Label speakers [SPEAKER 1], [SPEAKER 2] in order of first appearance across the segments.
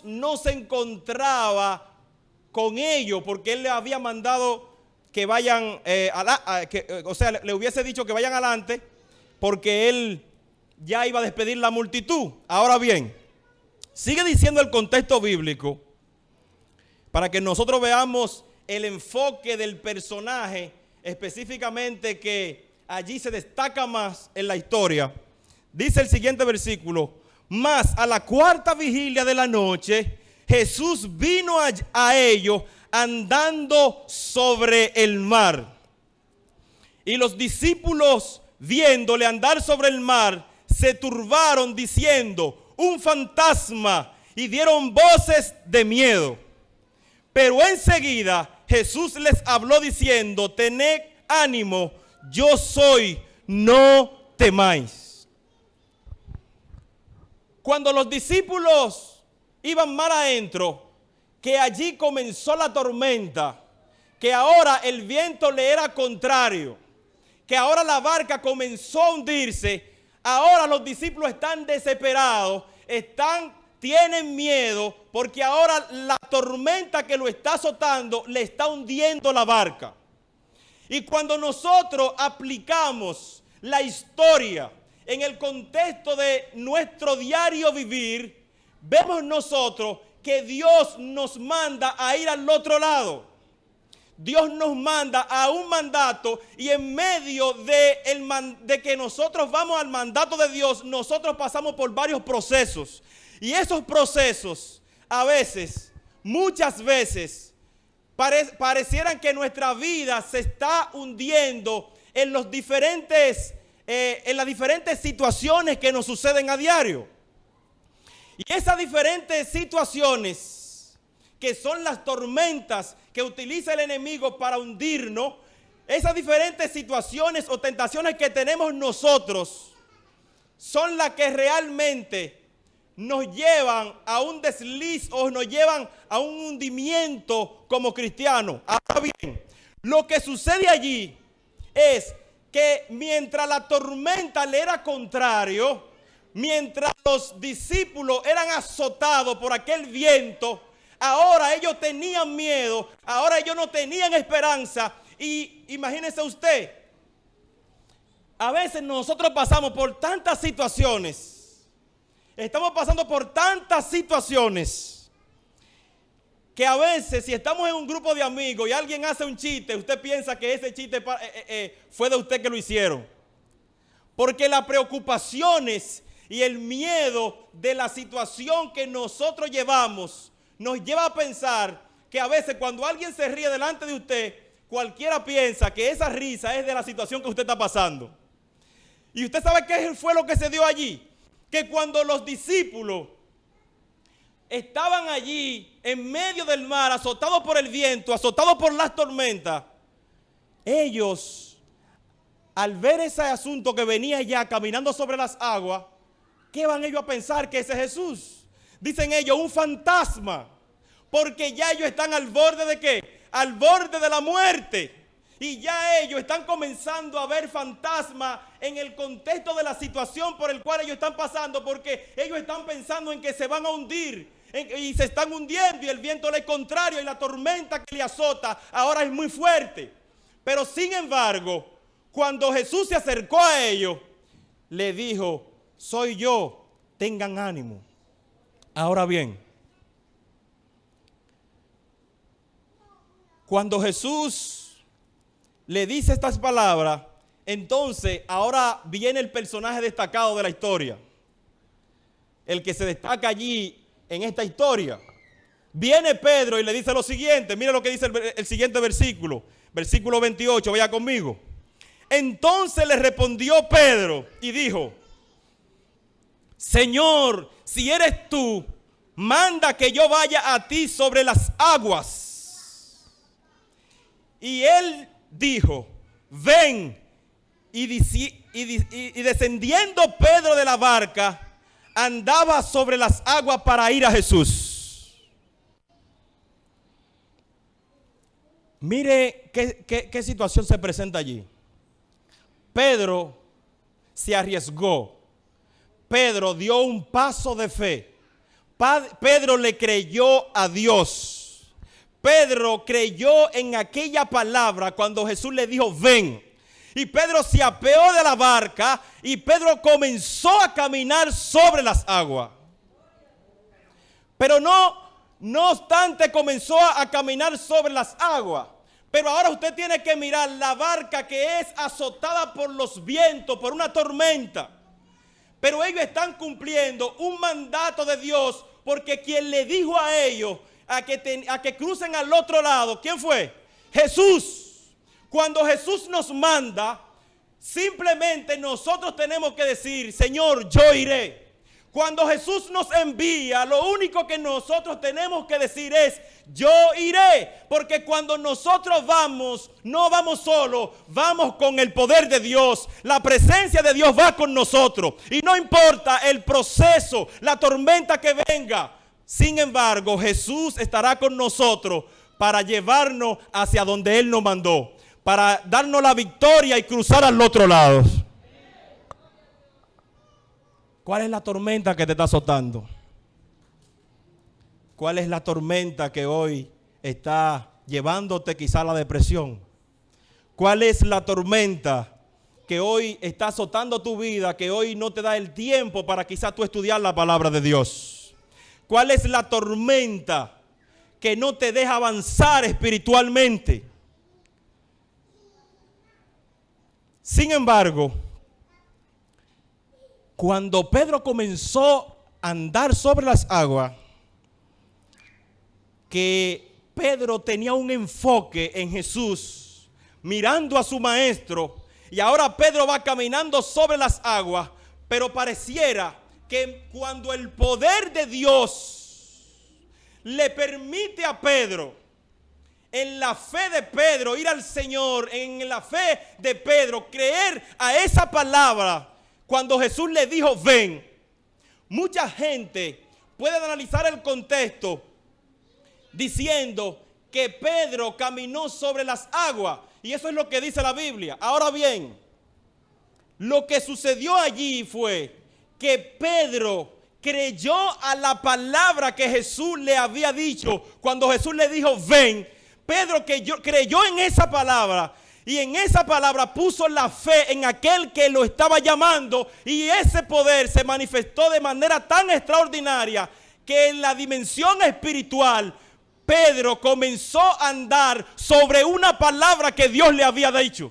[SPEAKER 1] no se encontraba con ellos porque él le había mandado que vayan, le hubiese dicho que vayan adelante porque él ya iba a despedir la multitud. Ahora bien, sigue diciendo el contexto bíblico para que nosotros veamos el enfoque del personaje específicamente que allí se destaca más en la historia. Dice el siguiente versículo: mas a la cuarta vigilia de la noche, Jesús vino a ellos andando sobre el mar. Y los discípulos, viéndole andar sobre el mar, se turbaron diciendo: un fantasma, y dieron voces de miedo. Pero enseguida Jesús les habló diciendo: tened ánimo, yo soy, no temáis. Cuando los discípulos iban mar adentro, que allí comenzó la tormenta, que ahora el viento le era contrario, que ahora la barca comenzó a hundirse, ahora los discípulos están desesperados, tienen miedo, porque ahora la tormenta que lo está azotando le está hundiendo la barca. Y cuando nosotros aplicamos la historia en el contexto de nuestro diario vivir, vemos nosotros que Dios nos manda a ir al otro lado. Dios nos manda a un mandato, y en medio de que nosotros vamos al mandato de Dios, nosotros pasamos por varios procesos. Y esos procesos, a veces, muchas veces, parecieran que nuestra vida se está hundiendo en las diferentes situaciones que nos suceden a diario. Y esas diferentes situaciones, que son las tormentas que utiliza el enemigo para hundirnos, esas diferentes situaciones o tentaciones que tenemos nosotros, son las que realmente nos llevan a un desliz o nos llevan a un hundimiento como cristianos. Ahora bien, lo que sucede allí es que mientras la tormenta le era contrario, mientras los discípulos eran azotados por aquel viento, ahora ellos tenían miedo, ahora ellos no tenían esperanza. Y imagínense usted, a veces nosotros pasamos por tantas situaciones, estamos pasando por tantas situaciones, que a veces si estamos en un grupo de amigos y alguien hace un chiste, usted piensa que ese chiste fue de usted que lo hicieron. Porque las preocupaciones y el miedo de la situación que nosotros llevamos nos lleva a pensar que a veces cuando alguien se ríe delante de usted, cualquiera piensa que esa risa es de la situación que usted está pasando. Y usted sabe qué fue lo que se dio allí. Que cuando los discípulos estaban allí en medio del mar, azotados por el viento, azotados por las tormentas, ellos, al ver ese asunto que venía ya caminando sobre las aguas, ¿qué van ellos a pensar? Que ese es Jesús. Dicen ellos, un fantasma, porque ya ellos están al borde ¿de qué? Al borde de la muerte. Y ya ellos están comenzando a ver fantasmas en el contexto de la situación por el cual ellos están pasando, porque ellos están pensando en que se van a hundir y se están hundiendo, y el viento le es contrario y la tormenta que le azota ahora es muy fuerte. Pero sin embargo, cuando Jesús se acercó a ellos, le dijo: soy yo, tengan ánimo. Ahora bien, cuando Jesús le dice estas palabras, entonces ahora viene el personaje destacado de la historia, el que se destaca allí en esta historia. Viene Pedro y le dice lo siguiente. Mira lo que dice el siguiente versículo, versículo 28, vaya conmigo. Entonces le respondió Pedro y dijo: Señor, si eres tú, manda que yo vaya a ti sobre las aguas. Y él dijo: ven. Y descendiendo Pedro de la barca, andaba sobre las aguas para ir a Jesús. Mire qué situación se presenta allí. Pedro se arriesgó. Pedro dio un paso de fe. Pedro le creyó a Dios. Pedro creyó en aquella palabra cuando Jesús le dijo, ven. Y Pedro se apeó de la barca y Pedro comenzó a caminar sobre las aguas. Pero no obstante comenzó a caminar sobre las aguas. Pero ahora usted tiene que mirar la barca que es azotada por los vientos, por una tormenta. Pero ellos están cumpliendo un mandato de Dios, porque quien le dijo a ellos a que crucen al otro lado, ¿quién fue? Jesús. Cuando Jesús nos manda, simplemente nosotros tenemos que decir, Señor, yo iré. Cuando Jesús nos envía, lo único que nosotros tenemos que decir es, yo iré. Porque cuando nosotros vamos, no vamos solos, vamos con el poder de Dios. La presencia de Dios va con nosotros. Y no importa el proceso, la tormenta que venga. Sin embargo, Jesús estará con nosotros para llevarnos hacia donde Él nos mandó. Para darnos la victoria y cruzar al otro lado. ¿Cuál es la tormenta que te está azotando? ¿Cuál es la tormenta que hoy está llevándote quizá a la depresión? ¿Cuál es la tormenta que hoy está azotando tu vida, que hoy no te da el tiempo para quizá tú estudiar la palabra de Dios? ¿Cuál es la tormenta que no te deja avanzar espiritualmente? Sin embargo, cuando Pedro comenzó a andar sobre las aguas, que Pedro tenía un enfoque en Jesús, mirando a su maestro, y ahora Pedro va caminando sobre las aguas, pero pareciera que cuando el poder de Dios le permite a Pedro, en la fe de Pedro, ir al Señor, en la fe de Pedro, creer a esa palabra, cuando Jesús le dijo, ven, mucha gente puede analizar el contexto diciendo que Pedro caminó sobre las aguas. Y eso es lo que dice la Biblia. Ahora bien, lo que sucedió allí fue que Pedro creyó a la palabra que Jesús le había dicho. Cuando Jesús le dijo, ven, Pedro creyó en esa palabra. Y en esa palabra puso la fe en aquel que lo estaba llamando. Y ese poder se manifestó de manera tan extraordinaria que en la dimensión espiritual Pedro comenzó a andar sobre una palabra que Dios le había dicho.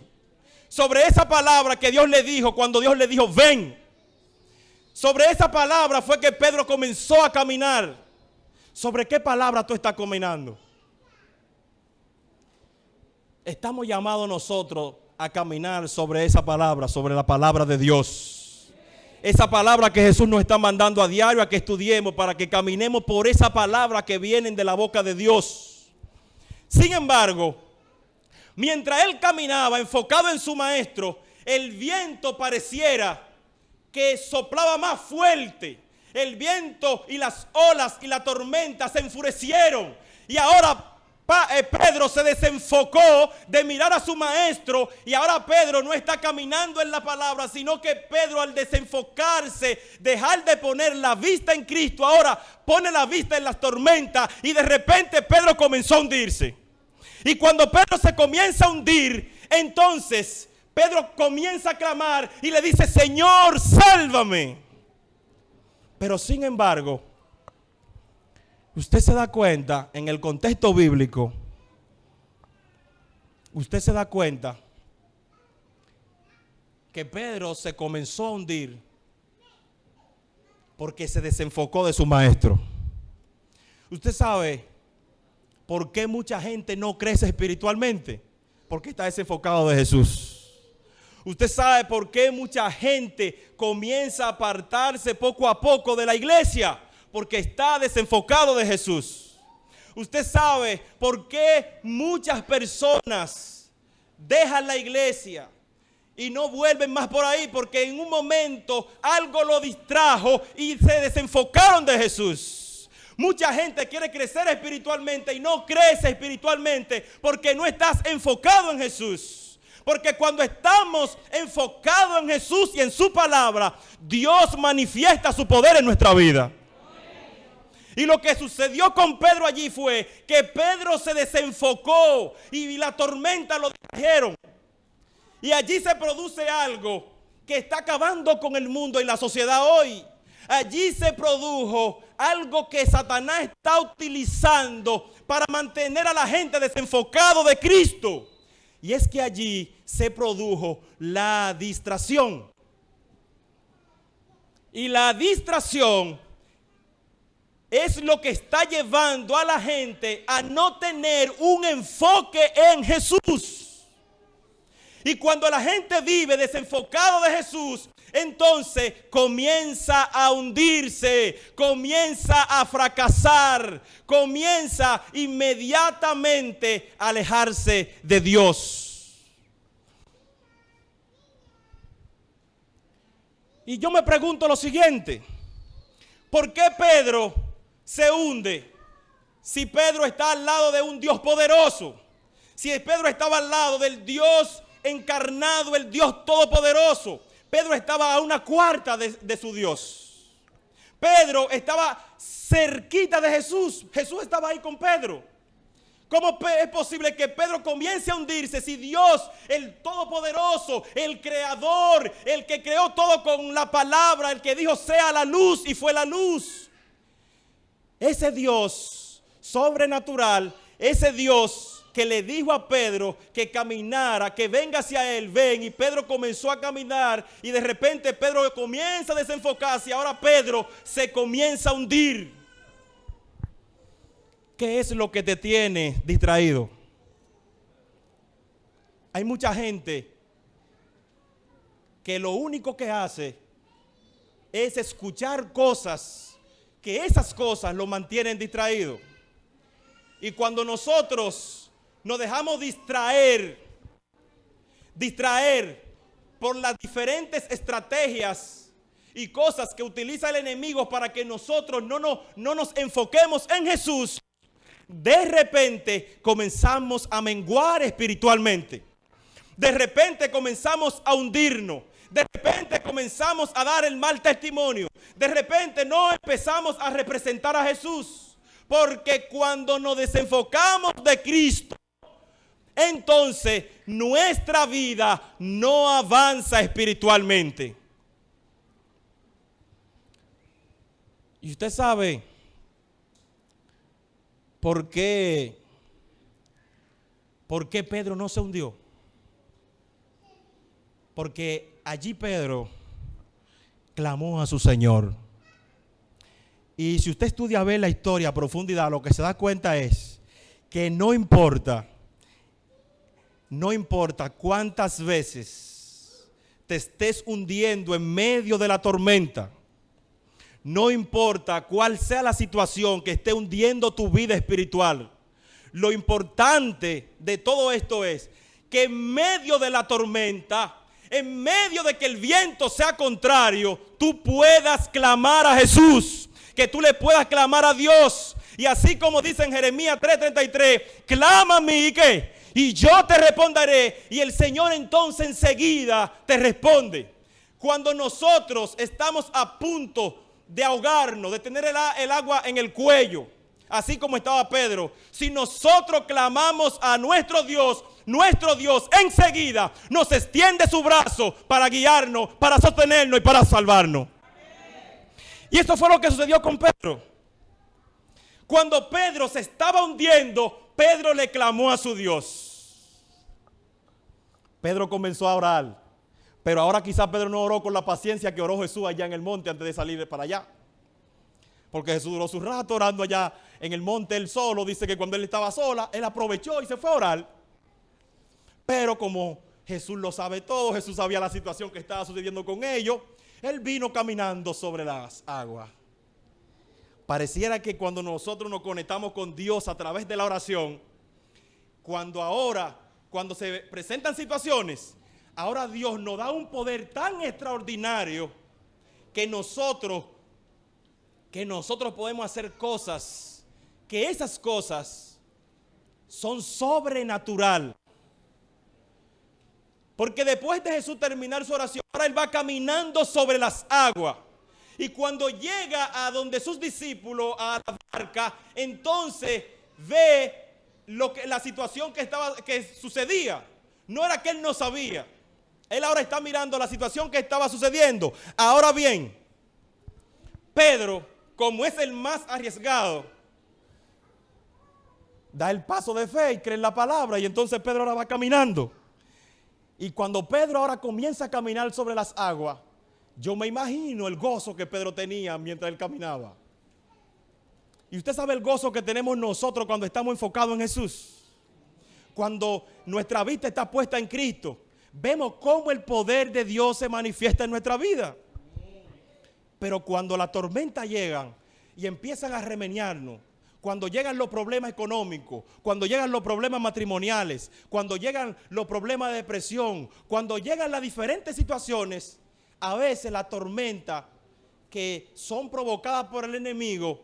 [SPEAKER 1] Sobre esa palabra que Dios le dijo cuando Dios le dijo ven. Sobre esa palabra fue que Pedro comenzó a caminar. ¿Sobre qué palabra tú estás caminando? Estamos llamados nosotros a caminar sobre esa palabra, sobre la palabra de Dios. Esa palabra que Jesús nos está mandando a diario a que estudiemos para que caminemos por esa palabra que viene de la boca de Dios. Sin embargo, mientras él caminaba enfocado en su maestro, el viento pareciera que soplaba más fuerte. El viento y las olas y la tormenta se enfurecieron. Y ahora Pedro se desenfocó de mirar a su maestro y ahora Pedro no está caminando en la palabra, sino que Pedro al desenfocarse, dejar de poner la vista en Cristo, ahora pone la vista en las tormentas y de repente Pedro comenzó a hundirse. Y cuando Pedro se comienza a hundir, entonces Pedro comienza a clamar y le dice, Señor, sálvame. Pero sin embargo, usted se da cuenta, en el contexto bíblico, usted se da cuenta que Pedro se comenzó a hundir porque se desenfocó de su maestro. Usted sabe por qué mucha gente no crece espiritualmente, porque está desenfocado de Jesús. Usted sabe por qué mucha gente comienza a apartarse poco a poco de la iglesia, porque está desenfocado de Jesús. Usted sabe por qué muchas personas dejan la iglesia y no vuelven más por ahí, porque en un momento algo lo distrajo y se desenfocaron de Jesús. Mucha gente quiere crecer espiritualmente y no crece espiritualmente porque no estás enfocado en Jesús. Porque cuando estamos enfocados en Jesús y en su palabra, Dios manifiesta su poder en nuestra vida. Y lo que sucedió con Pedro allí fue que Pedro se desenfocó y la tormenta lo distrajeron. Y allí se produce algo que está acabando con el mundo y la sociedad hoy. Allí se produjo algo que Satanás está utilizando para mantener a la gente desenfocado de Cristo. Y es que allí se produjo la distracción. Y la distracción es lo que está llevando a la gente a no tener un enfoque en Jesús. Y cuando la gente vive desenfocado de Jesús, entonces comienza a hundirse, comienza a fracasar, comienza inmediatamente a alejarse de Dios. Y yo me pregunto lo siguiente: ¿por qué Pedro se hunde si Pedro está al lado de un Dios poderoso? Si Pedro estaba al lado del Dios encarnado, el Dios todopoderoso. Pedro estaba a una cuarta de su Dios. Pedro estaba cerquita de Jesús. Jesús estaba ahí con Pedro. ¿Cómo es posible que Pedro comience a hundirse si Dios, el todopoderoso, el creador, el que creó todo con la palabra, el que dijo sea la luz y fue la luz? Ese Dios sobrenatural, ese Dios que le dijo a Pedro que caminara, que venga hacia él, ven, y Pedro comenzó a caminar y de repente Pedro comienza a desenfocarse y ahora Pedro se comienza a hundir. ¿Qué es lo que te tiene distraído? Hay mucha gente que lo único que hace es escuchar cosas, que esas cosas lo mantienen distraído. Y cuando nosotros nos dejamos distraer por las diferentes estrategias y cosas que utiliza el enemigo para que nosotros no nos enfoquemos en Jesús, de repente comenzamos a menguar espiritualmente. De repente comenzamos a hundirnos. De repente comenzamos a dar el mal testimonio. De repente no empezamos a representar a Jesús. Porque cuando nos desenfocamos de Cristo, entonces nuestra vida no avanza espiritualmente. Y usted sabe por qué Pedro no se hundió. Porque allí Pedro clamó a su Señor. Y si usted estudia a ver la historia a profundidad, lo que se da cuenta es que no importa cuántas veces te estés hundiendo en medio de la tormenta, no importa cuál sea la situación que esté hundiendo tu vida espiritual, lo importante de todo esto es que en medio de la tormenta, en medio de que el viento sea contrario, tú puedas clamar a Jesús, que tú le puedas clamar a Dios. Y así como dice en Jeremías 3:33, clama a mí, ¿qué? Y yo te responderé. Y el Señor entonces enseguida te responde. Cuando nosotros estamos a punto de ahogarnos, de tener el agua en el cuello, así como estaba Pedro, si nosotros clamamos a nuestro Dios enseguida nos extiende su brazo para guiarnos, para sostenernos y para salvarnos. Y esto fue lo que sucedió con Pedro. Cuando Pedro se estaba hundiendo, Pedro le clamó a su Dios. Pedro comenzó a orar. Pero ahora quizás Pedro no oró con la paciencia que oró Jesús allá en el monte antes de salir para allá. Porque Jesús duró su rato orando allá en el monte él solo. Dice que cuando él estaba sola, él aprovechó y se fue a orar. Pero como Jesús lo sabe todo, Jesús sabía la situación que estaba sucediendo con ellos, él vino caminando sobre las aguas. Pareciera que cuando nosotros nos conectamos con Dios a través de la oración, cuando se presentan situaciones, ahora Dios nos da un poder tan extraordinario que nosotros podemos hacer cosas, que esas cosas son sobrenatural. Porque después de Jesús terminar su oración, ahora él va caminando sobre las aguas. Y cuando llega a donde sus discípulos, a la barca, entonces ve la situación que sucedía. No era que él no sabía. Él ahora está mirando la situación que estaba sucediendo. Ahora bien, Pedro, como es el más arriesgado, da el paso de fe y cree en la palabra. Y entonces Pedro ahora va caminando. Y cuando Pedro ahora comienza a caminar sobre las aguas, yo me imagino el gozo que Pedro tenía mientras él caminaba. Y usted sabe el gozo que tenemos nosotros cuando estamos enfocados en Jesús. Cuando nuestra vista está puesta en Cristo, vemos cómo el poder de Dios se manifiesta en nuestra vida. Pero cuando las tormentas llegan y empiezan a remenearnos, cuando llegan los problemas económicos, cuando llegan los problemas matrimoniales, cuando llegan los problemas de depresión, cuando llegan las diferentes situaciones, a veces las tormentas que son provocadas por el enemigo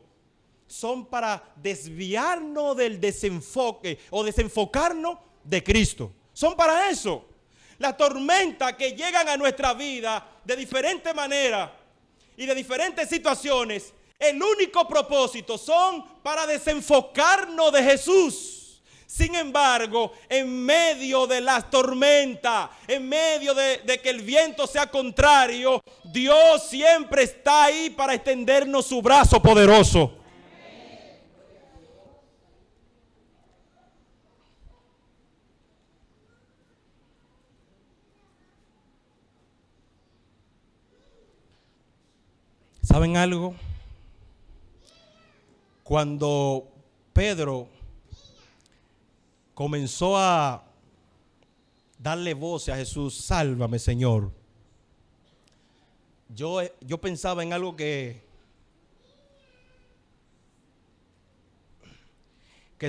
[SPEAKER 1] son para desviarnos del desenfoque o desenfocarnos de Cristo. Son para eso. Las tormentas que llegan a nuestra vida de diferentes maneras y de diferentes situaciones, el único propósito son para desenfocarnos de Jesús. Sin embargo, en medio de las tormentas, en medio de que el viento sea contrario, Dios siempre está ahí para extendernos su brazo poderoso. ¿Saben algo? Cuando Pedro comenzó a darle voz a Jesús, sálvame, Señor, yo pensaba en algo que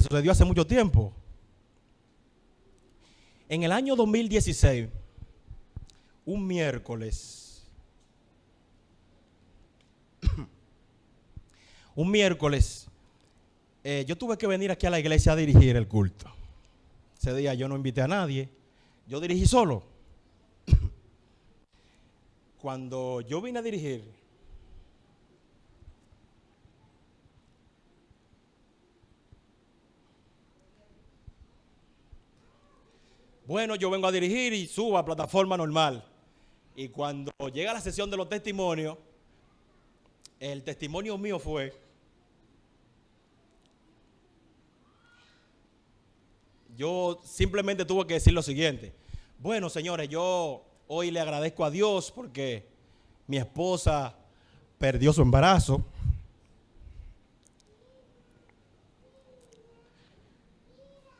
[SPEAKER 1] sucedió hace mucho tiempo. En el año 2016, un miércoles, yo tuve que venir aquí a la iglesia a dirigir el culto. Ese día yo no invité a nadie, yo dirigí solo. Cuando yo vine a dirigir, bueno, yo vengo a dirigir y subo a plataforma normal. Y cuando llega la sesión de los testimonios, el testimonio mío fue: yo simplemente tuve que decir lo siguiente. Bueno, señores, yo hoy le agradezco a Dios porque mi esposa perdió su embarazo.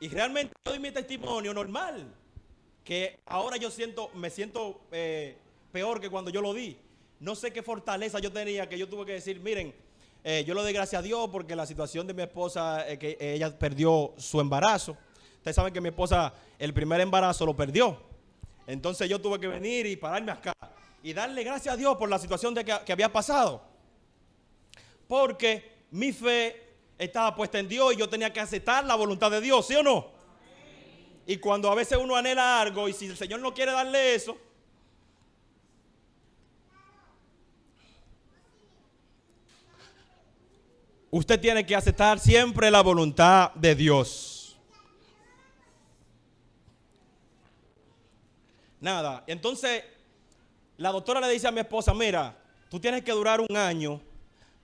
[SPEAKER 1] Y realmente doy mi testimonio normal, que ahora me siento peor que cuando yo lo di. No sé qué fortaleza yo tenía, que yo tuve que decir, miren, yo le doy gracias a Dios porque la situación de mi esposa, que ella perdió su embarazo. Ustedes saben que mi esposa el primer embarazo lo perdió. Entonces yo tuve que venir y pararme acá y darle gracias a Dios por la situación que había pasado. Porque mi fe estaba puesta en Dios y yo tenía que aceptar la voluntad de Dios, ¿sí o no? Y cuando a veces uno anhela algo y si el Señor no quiere darle eso, usted tiene que aceptar siempre la voluntad de Dios. Nada, entonces la doctora le dice a mi esposa, mira, tú tienes que durar 1 año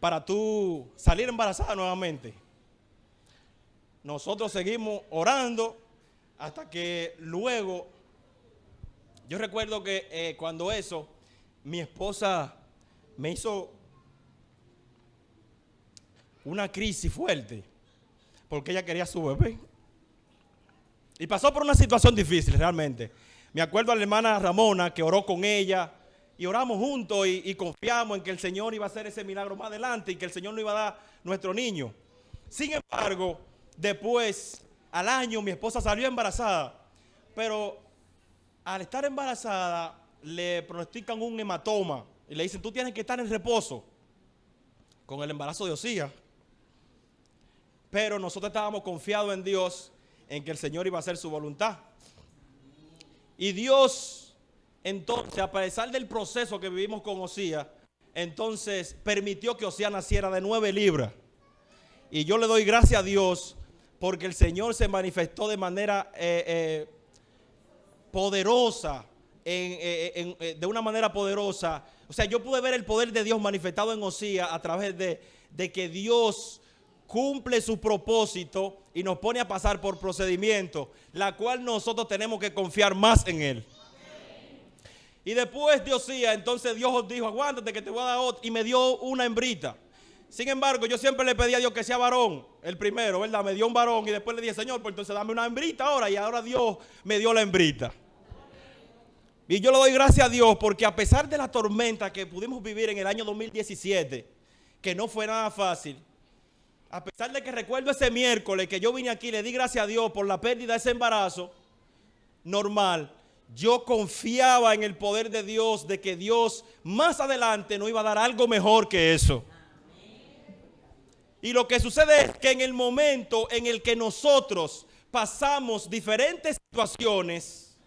[SPEAKER 1] para tú salir embarazada nuevamente. Nosotros seguimos orando hasta que luego, yo recuerdo que cuando eso, mi esposa me hizo una crisis fuerte porque ella quería su bebé y pasó por una situación difícil realmente. Me acuerdo a la hermana Ramona que oró con ella y oramos juntos y confiamos en que el Señor iba a hacer ese milagro más adelante y que el Señor nos iba a dar nuestro niño. Sin embargo, después, al año, mi esposa salió embarazada, pero al estar embarazada le pronostican un hematoma y le dicen, tú tienes que estar en reposo con el embarazo de Osías. Pero nosotros estábamos confiados en Dios, en que el Señor iba a hacer su voluntad. Y Dios, entonces, a pesar del proceso que vivimos con Osías, entonces permitió que Osías naciera de 9 libras. Y yo le doy gracias a Dios porque el Señor se manifestó de manera poderosa, de una manera poderosa. O sea, yo pude ver el poder de Dios manifestado en Osías a través de que Dios cumple su propósito y nos pone a pasar por procedimientos, la cual nosotros tenemos que confiar más en Él. Y después de Osías, entonces Dios dijo, aguántate que te voy a dar otro, y me dio una hembrita. Sin embargo, yo siempre le pedí a Dios que sea varón, el primero, ¿verdad? Me dio un varón y después le dije, Señor, pues entonces dame una hembrita ahora, y ahora Dios me dio la hembrita. Y yo le doy gracias a Dios porque a pesar de la tormenta que pudimos vivir en el año 2017, que no fue nada fácil, a pesar de que recuerdo ese miércoles que yo vine aquí, le di gracias a Dios por la pérdida de ese embarazo normal, yo confiaba en el poder de Dios, de que Dios más adelante nos iba a dar algo mejor que eso. Y lo que sucede es que en el momento en el que nosotros pasamos diferentes situaciones,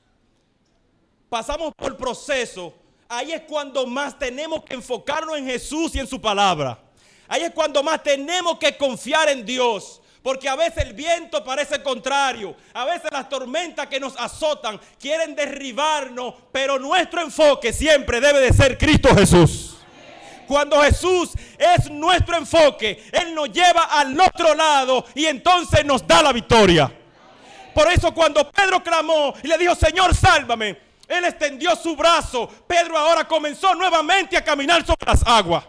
[SPEAKER 1] pasamos por proceso, ahí es cuando más tenemos que enfocarnos en Jesús y en su palabra. Ahí es cuando más tenemos que confiar en Dios. Porque a veces el viento parece contrario. A veces las tormentas que nos azotan quieren derribarnos. Pero nuestro enfoque siempre debe de ser Cristo Jesús. Cuando Jesús es nuestro enfoque, Él nos lleva al otro lado y entonces nos da la victoria. Por eso cuando Pedro clamó y le dijo, Señor, sálvame, Él extendió su brazo. Pedro ahora comenzó nuevamente a caminar sobre las aguas.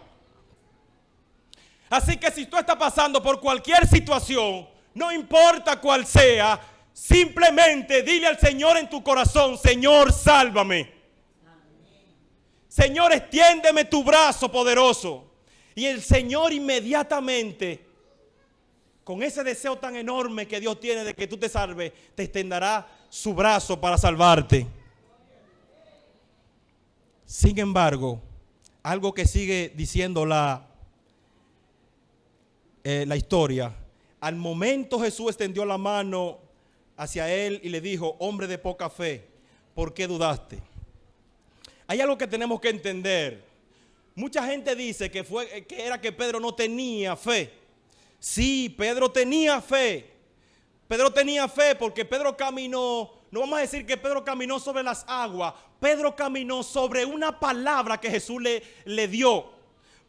[SPEAKER 1] Así que si tú estás pasando por cualquier situación, no importa cuál sea, simplemente dile al Señor en tu corazón, Señor, sálvame. Señor, extiéndeme tu brazo poderoso. Y el Señor inmediatamente, con ese deseo tan enorme que Dios tiene de que tú te salves, te extenderá su brazo para salvarte. Sin embargo, algo que sigue diciendo la historia, al momento Jesús extendió la mano hacia él y le dijo, hombre de poca fe, ¿por qué dudaste? Hay algo que tenemos que entender. Mucha gente dice que era que Pedro no tenía fe. Sí, Pedro tenía fe. Pedro tenía fe porque Pedro caminó, no vamos a decir que Pedro caminó sobre las aguas, Pedro caminó sobre una palabra que Jesús le dio.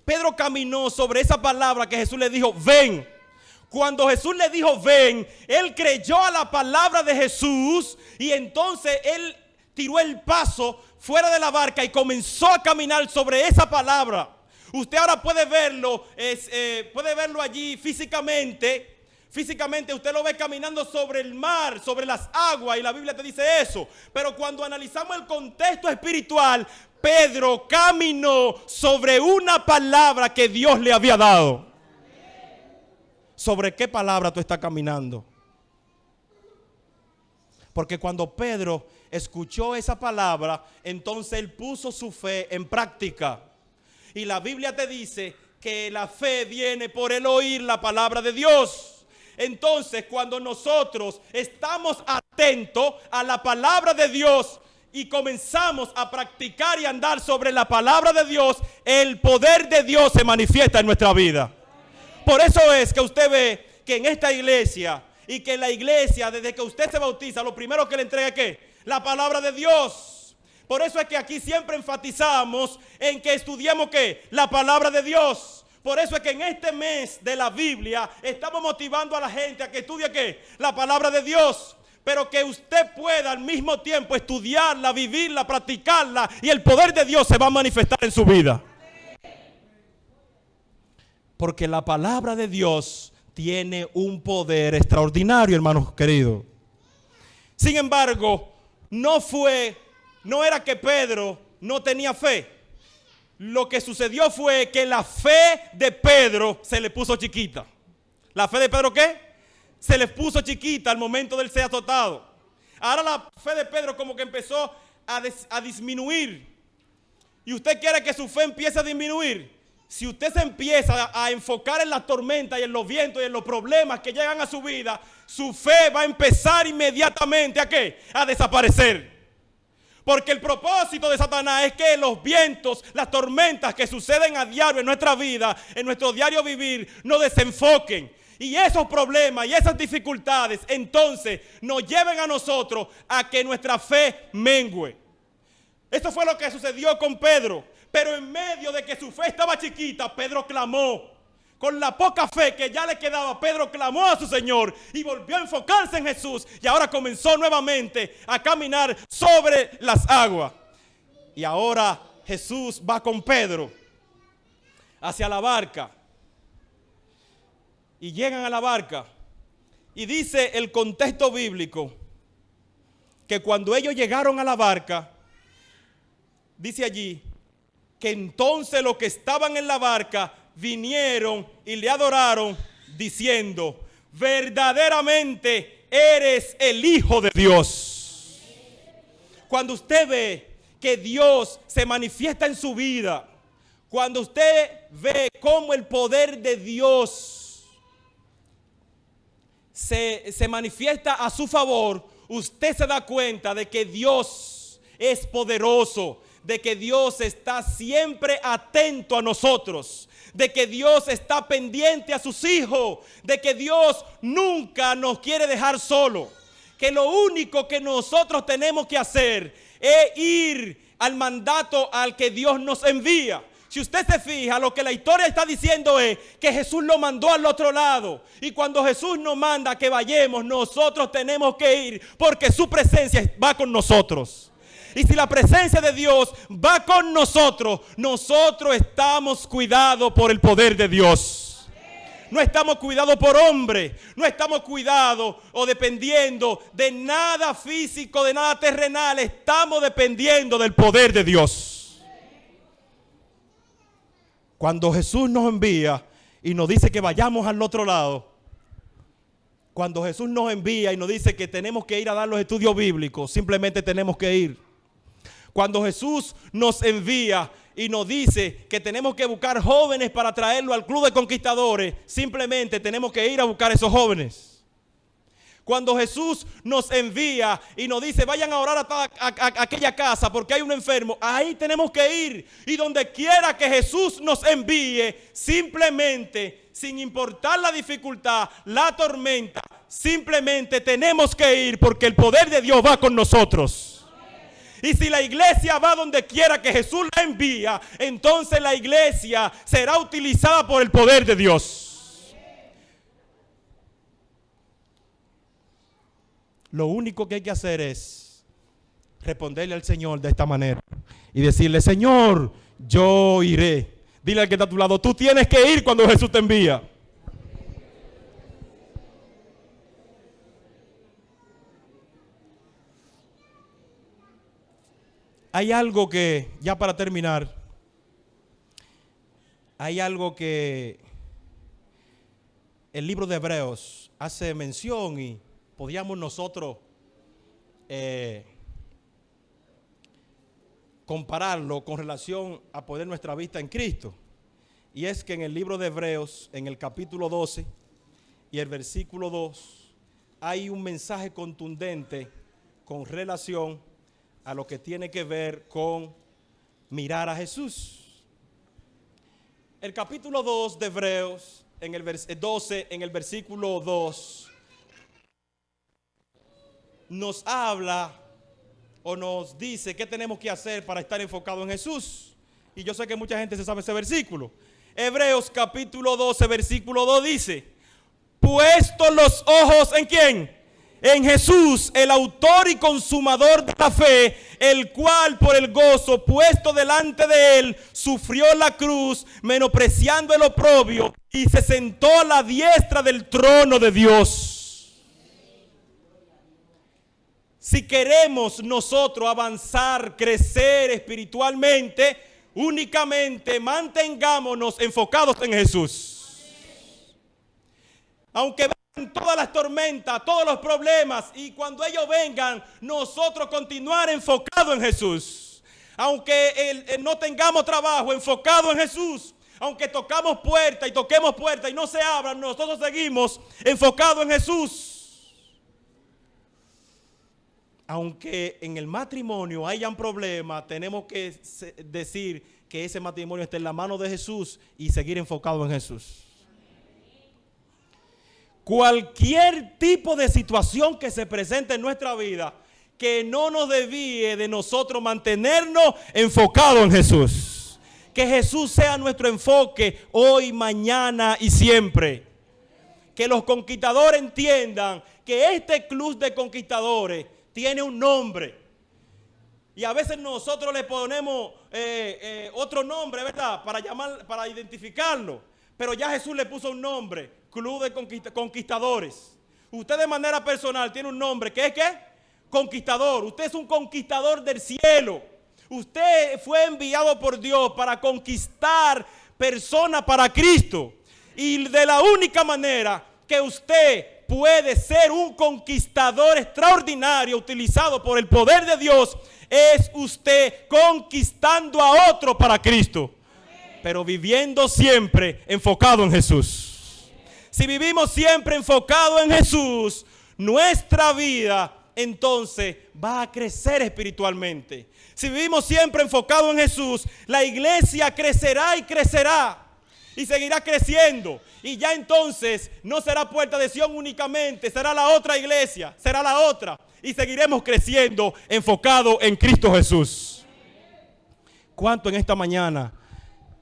[SPEAKER 1] Pedro caminó sobre esa palabra que Jesús le dijo, ven. Cuando Jesús le dijo, ven, él creyó a la palabra de Jesús y entonces él tiró el paso fuera de la barca y comenzó a caminar sobre esa palabra. Usted ahora puede verlo allí físicamente. Físicamente usted lo ve caminando sobre el mar, sobre las aguas, y la Biblia te dice eso. Pero cuando analizamos el contexto espiritual, Pedro caminó sobre una palabra que Dios le había dado. ¿Sobre qué palabra tú estás caminando? Porque cuando Pedro escuchó esa palabra, entonces él puso su fe en práctica. Y la Biblia te dice que la fe viene por el oír la palabra de Dios. Entonces, cuando nosotros estamos atentos a la palabra de Dios y comenzamos a practicar y andar sobre la palabra de Dios, el poder de Dios se manifiesta en nuestra vida. Por eso es que usted ve que en esta iglesia y que en la iglesia, desde que usted se bautiza, lo primero que le entrega es ¿qué? La palabra de Dios. Por eso es que aquí siempre enfatizamos en que estudiemos ¿qué? La palabra de Dios. Por eso es que en este mes de la Biblia estamos motivando a la gente a que estudie ¿qué? La palabra de Dios. Pero que usted pueda al mismo tiempo estudiarla, vivirla, practicarla, y el poder de Dios se va a manifestar en su vida. Porque la palabra de Dios tiene un poder extraordinario, hermanos queridos. Sin embargo, no era que Pedro no tenía fe. Lo que sucedió fue que la fe de Pedro se le puso chiquita. ¿La fe de Pedro qué? Se le puso chiquita al momento de él ser azotado. Ahora la fe de Pedro como que empezó a disminuir. Y usted quiere que su fe empiece a disminuir. Si usted se empieza a enfocar en las tormentas y en los vientos y en los problemas que llegan a su vida, su fe va a empezar inmediatamente ¿a qué? A desaparecer. Porque el propósito de Satanás es que los vientos, las tormentas que suceden a diario en nuestra vida, en nuestro diario vivir, nos desenfoquen. Y esos problemas y esas dificultades entonces nos lleven a nosotros a que nuestra fe mengüe. Esto fue lo que sucedió con Pedro. Pero en medio de que su fe estaba chiquita, Pedro clamó. Con la poca fe que ya le quedaba, Pedro clamó a su Señor y volvió a enfocarse en Jesús. Y ahora comenzó nuevamente a caminar sobre las aguas. Y ahora Jesús va con Pedro hacia la barca. Y llegan a la barca. Y dice el contexto bíblico que cuando ellos llegaron a la barca, dice allí que entonces los que estaban en la barca vinieron y le adoraron diciendo: verdaderamente eres el Hijo de Dios. Cuando usted ve que Dios se manifiesta en su vida, cuando usted ve cómo el poder de Dios se manifiesta a su favor, usted se da cuenta de que Dios es poderoso, de que Dios está siempre atento a nosotros, de que Dios está pendiente a sus hijos, de que Dios nunca nos quiere dejar solo, que lo único que nosotros tenemos que hacer es ir al mandato al que Dios nos envía. Si usted se fija, lo que la historia está diciendo es que Jesús lo mandó al otro lado. Y cuando Jesús nos manda que vayamos, nosotros tenemos que ir porque su presencia va con nosotros. Y si la presencia de Dios va con nosotros, nosotros estamos cuidados por el poder de Dios. No estamos cuidados por hombre, no estamos cuidados o dependiendo de nada físico, de nada terrenal, estamos dependiendo del poder de Dios. Cuando Jesús nos envía y nos dice que vayamos al otro lado, cuando Jesús nos envía y nos dice que tenemos que ir a dar los estudios bíblicos, simplemente tenemos que ir. Cuando Jesús nos envía y nos dice que tenemos que buscar jóvenes para traerlo al club de conquistadores, simplemente tenemos que ir a buscar esos jóvenes. Cuando Jesús nos envía y nos dice vayan a orar a aquella casa porque hay un enfermo, ahí tenemos que ir. Y donde quiera que Jesús nos envíe, simplemente, sin importar la dificultad, la tormenta, simplemente tenemos que ir porque el poder de Dios va con nosotros. Y si la iglesia va donde quiera que Jesús la envía, entonces la iglesia será utilizada por el poder de Dios. Lo único que hay que hacer es responderle al Señor de esta manera y decirle: Señor, yo iré. Dile al que está a tu lado: tú tienes que ir cuando Jesús te envía. Hay algo que, ya para terminar, hay algo que el libro de Hebreos hace mención y podríamos nosotros compararlo con relación a poner nuestra vista en Cristo. Y es que en el libro de Hebreos, en el capítulo 12 y el versículo 2, hay un mensaje contundente con relación a lo que tiene que ver con mirar a Jesús. El capítulo 2 de Hebreos, en el 12, en el versículo 2, nos habla o nos dice qué tenemos que hacer para estar enfocados en Jesús. Y yo sé que mucha gente se sabe ese versículo. Hebreos capítulo 12, versículo 2 dice: puestos los ojos ¿en quién? En Jesús, el autor y consumador de la fe, el cual por el gozo puesto delante de él sufrió la cruz, menospreciando el oprobio, y se sentó a la diestra del trono de Dios. Si queremos nosotros avanzar, crecer espiritualmente, únicamente mantengámonos enfocados en Jesús. Aunque vengan todas las tormentas, todos los problemas, y cuando ellos vengan, nosotros continuar enfocados en Jesús. Aunque no tengamos trabajo, enfocado en Jesús. Aunque tocamos puerta y toquemos puerta y no se abran, nosotros seguimos enfocados en Jesús. aunque en el matrimonio hayan problemas, tenemos que decir que ese matrimonio está en la mano de Jesús y seguir enfocado en Jesús. Cualquier tipo de situación que se presente en nuestra vida, que no nos desvíe de nosotros mantenernos enfocados en Jesús. Que Jesús sea nuestro enfoque hoy, mañana y siempre. Que los conquistadores entiendan que este club de conquistadores tiene un nombre. Y a veces nosotros le ponemos otro nombre, ¿verdad? Para identificarlo. Pero ya Jesús le puso un nombre, Club de Conquistadores. Usted de manera personal tiene un nombre, ¿qué es qué? Conquistador. Usted es un conquistador del cielo. Usted fue enviado por Dios para conquistar personas para Cristo. Y de la única manera que usted puede ser un conquistador extraordinario utilizado por el poder de Dios es usted conquistando a otro para Cristo. Pero viviendo siempre enfocado en Jesús. Si vivimos siempre enfocado en Jesús, nuestra vida entonces va a crecer espiritualmente. Si vivimos siempre enfocado en Jesús, la iglesia crecerá y crecerá. Y seguirá creciendo. Y ya entonces no será Puerta de Sion únicamente, será la otra iglesia, será la otra. Y seguiremos creciendo enfocado en Cristo Jesús. ¿Cuánto en esta mañana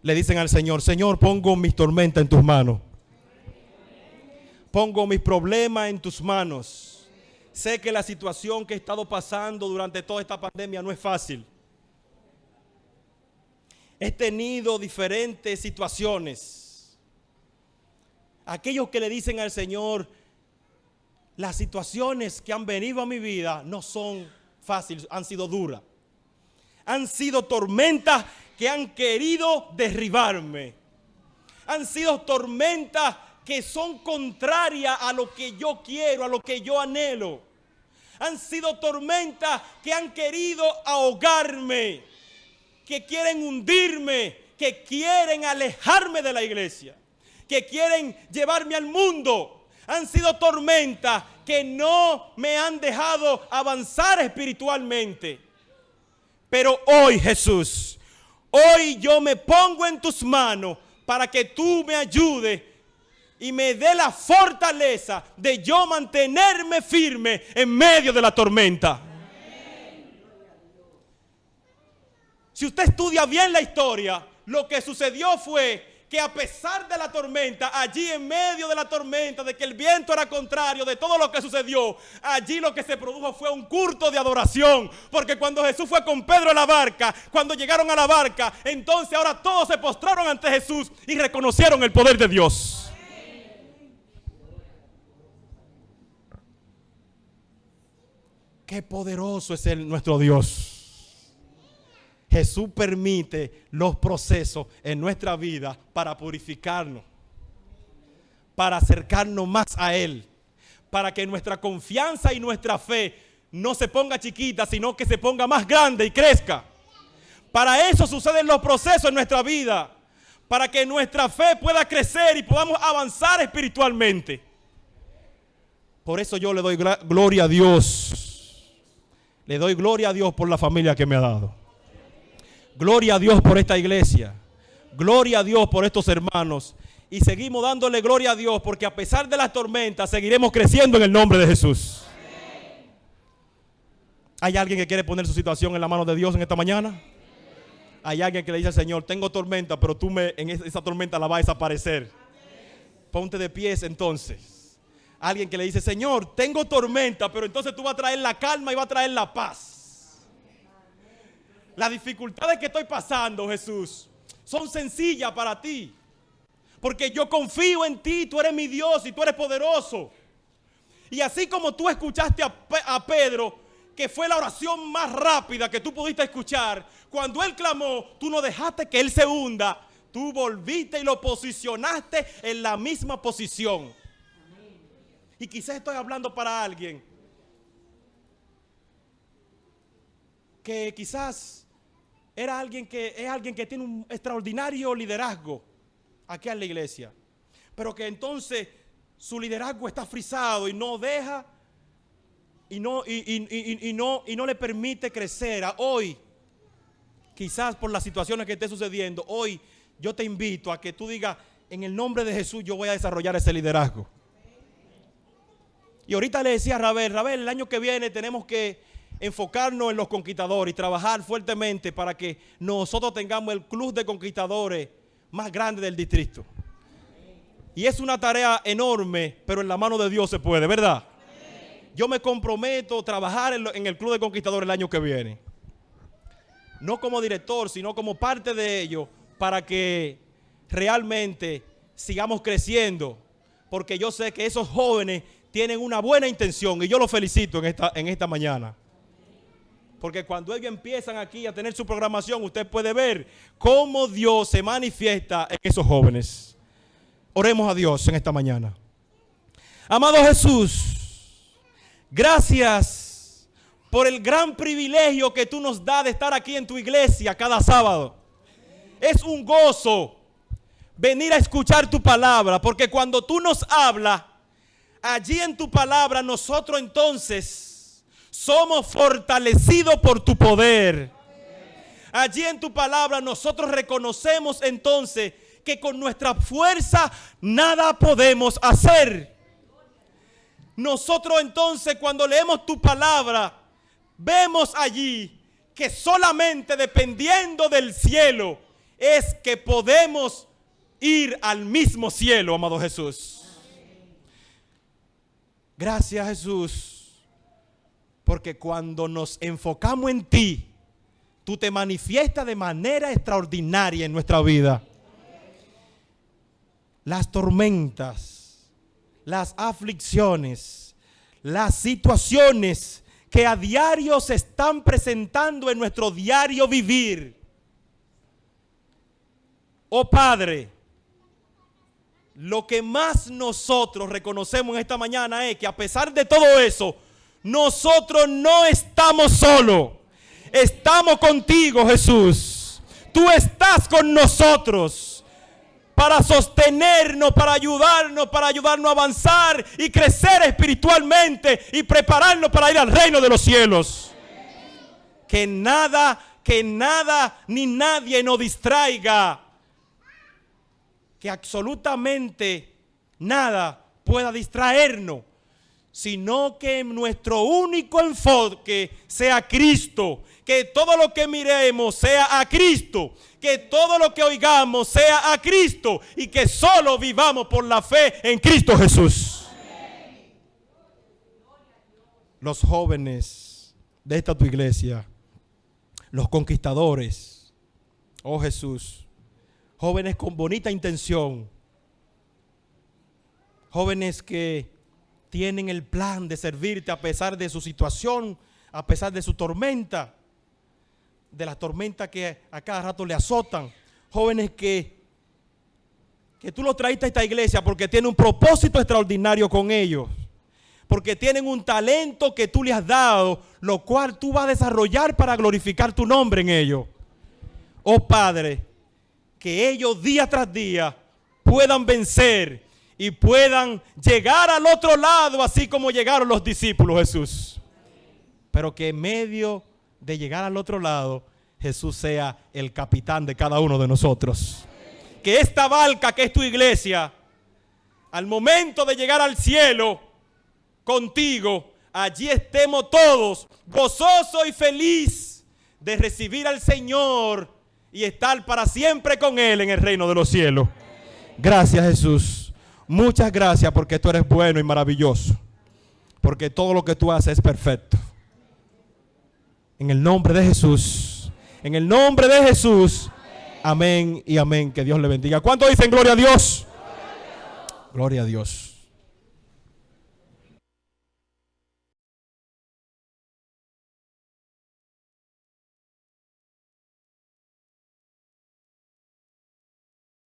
[SPEAKER 1] le dicen al Señor: Señor, pongo mis tormentas en tus manos? Pongo mis problemas en tus manos. Sé que la situación que he estado pasando durante toda esta pandemia no es fácil. He tenido diferentes situaciones. Aquellos que le dicen al Señor: las situaciones que han venido a mi vida no son fáciles, han sido duras. Han sido tormentas que han querido derribarme. Han sido tormentas que son contrarias a lo que yo quiero, a lo que yo anhelo. Han sido tormentas que han querido ahogarme, que quieren hundirme, que quieren alejarme de la iglesia, que quieren llevarme al mundo. Han sido tormentas que no me han dejado avanzar espiritualmente. Pero hoy, Jesús, hoy yo me pongo en tus manos para que tú me ayudes y me dé la fortaleza de yo mantenerme firme en medio de la tormenta. Si usted estudia bien la historia, lo que sucedió fue que a pesar de la tormenta, allí en medio de la tormenta, de que el viento era contrario, de todo lo que sucedió, allí lo que se produjo fue un culto de adoración. Porque cuando Jesús fue con Pedro a la barca, cuando llegaron a la barca, entonces ahora todos se postraron ante Jesús y reconocieron el poder de Dios. Qué poderoso es nuestro Dios. Jesús permite los procesos en nuestra vida para purificarnos, para acercarnos más a Él, para que nuestra confianza y nuestra fe no se ponga chiquita, sino que se ponga más grande y crezca. Para eso suceden los procesos en nuestra vida, para que nuestra fe pueda crecer y podamos avanzar espiritualmente. Por eso yo le doy gloria a Dios. Le doy gloria a Dios por la familia que me ha dado. Gloria a Dios por esta iglesia. Gloria a Dios por estos hermanos. Y seguimos dándole gloria a Dios porque a pesar de las tormentas seguiremos creciendo en el nombre de Jesús. ¿Hay alguien que quiere poner su situación en la mano de Dios en esta mañana? Hay alguien que le dice al Señor: tengo tormenta, pero tú en esa tormenta la vas a desaparecer. Ponte de pies entonces. Alguien que le dice: Señor, tengo tormenta, pero entonces tú vas a traer la calma y vas a traer la paz. Las dificultades que estoy pasando, Jesús, son sencillas para ti. Porque yo confío en ti, tú eres mi Dios y tú eres poderoso. Y así como tú escuchaste a Pedro, que fue la oración más rápida que tú pudiste escuchar, cuando él clamó, tú no dejaste que él se hunda. Tú volviste y lo posicionaste en la misma posición. Y quizás estoy hablando para alguien que quizás es alguien que tiene un extraordinario liderazgo aquí en la iglesia, pero que entonces su liderazgo está frisado y no deja no le permite crecer. Hoy, quizás por las situaciones que esté sucediendo, hoy yo te invito a que tú digas, en el nombre de Jesús yo voy a desarrollar ese liderazgo. Y ahorita le decía a Rabel, el año que viene tenemos que enfocarnos en los conquistadores y trabajar fuertemente para que nosotros tengamos el club de conquistadores más grande del distrito. Y es una tarea enorme, pero en la mano de Dios se puede, ¿verdad? Yo me comprometo a trabajar en el club de conquistadores el año que viene. No como director, sino como parte de ello, para que realmente sigamos creciendo. Porque yo sé que esos jóvenes tienen una buena intención y yo los felicito en esta mañana. Porque cuando ellos empiezan aquí a tener su programación, usted puede ver cómo Dios se manifiesta en esos jóvenes. Oremos a Dios en esta mañana. Amado Jesús, gracias por el gran privilegio que tú nos das de estar aquí en tu iglesia cada sábado. Es un gozo venir a escuchar tu palabra, porque cuando tú nos hablas, allí en tu palabra nosotros entonces somos fortalecidos por tu poder. Allí en tu palabra nosotros reconocemos entonces que con nuestra fuerza nada podemos hacer. Nosotros entonces cuando leemos tu palabra vemos allí que solamente dependiendo del cielo es que podemos ir al mismo cielo, amado Jesús. Gracias, Jesús, porque cuando nos enfocamos en ti, tú te manifiestas de manera extraordinaria en nuestra vida. Las tormentas, las aflicciones, las situaciones que a diario se están presentando en nuestro diario vivir. Oh Padre, lo que más nosotros reconocemos en esta mañana es que a pesar de todo eso, nosotros no estamos solos. Estamos contigo, Jesús. Tú estás con nosotros para sostenernos, para ayudarnos a avanzar y crecer espiritualmente y prepararnos para ir al reino de los cielos. Que nada ni nadie nos distraiga. Que absolutamente nada pueda distraernos, sino que nuestro único enfoque sea Cristo, que todo lo que miremos sea a Cristo, que todo lo que oigamos sea a Cristo y que solo vivamos por la fe en Cristo Jesús. Los jóvenes de esta tu iglesia, los conquistadores, oh Jesús, jóvenes con bonita intención, jóvenes que tienen el plan de servirte a pesar de su situación, a pesar de su tormenta, de las tormentas que a cada rato le azotan, jóvenes que tú los traíste a esta iglesia porque tienen un propósito extraordinario con ellos, porque tienen un talento que tú les has dado, lo cual tú vas a desarrollar para glorificar tu nombre en ellos. Oh Padre, que ellos día tras día puedan vencer y puedan llegar al otro lado, así como llegaron los discípulos, Jesús. Pero que en medio de llegar al otro lado, Jesús sea el capitán de cada uno de nosotros. Que esta barca que es tu iglesia, al momento de llegar al cielo contigo, allí estemos todos gozosos y felices de recibir al Señor y estar para siempre con Él en el reino de los cielos. Gracias, Jesús. Muchas gracias porque tú eres bueno y maravilloso. Porque todo lo que tú haces es perfecto. En el nombre de Jesús. En el nombre de Jesús. Amén y amén. Que Dios le bendiga. ¿Cuántos dicen gloria a Dios? Gloria a Dios.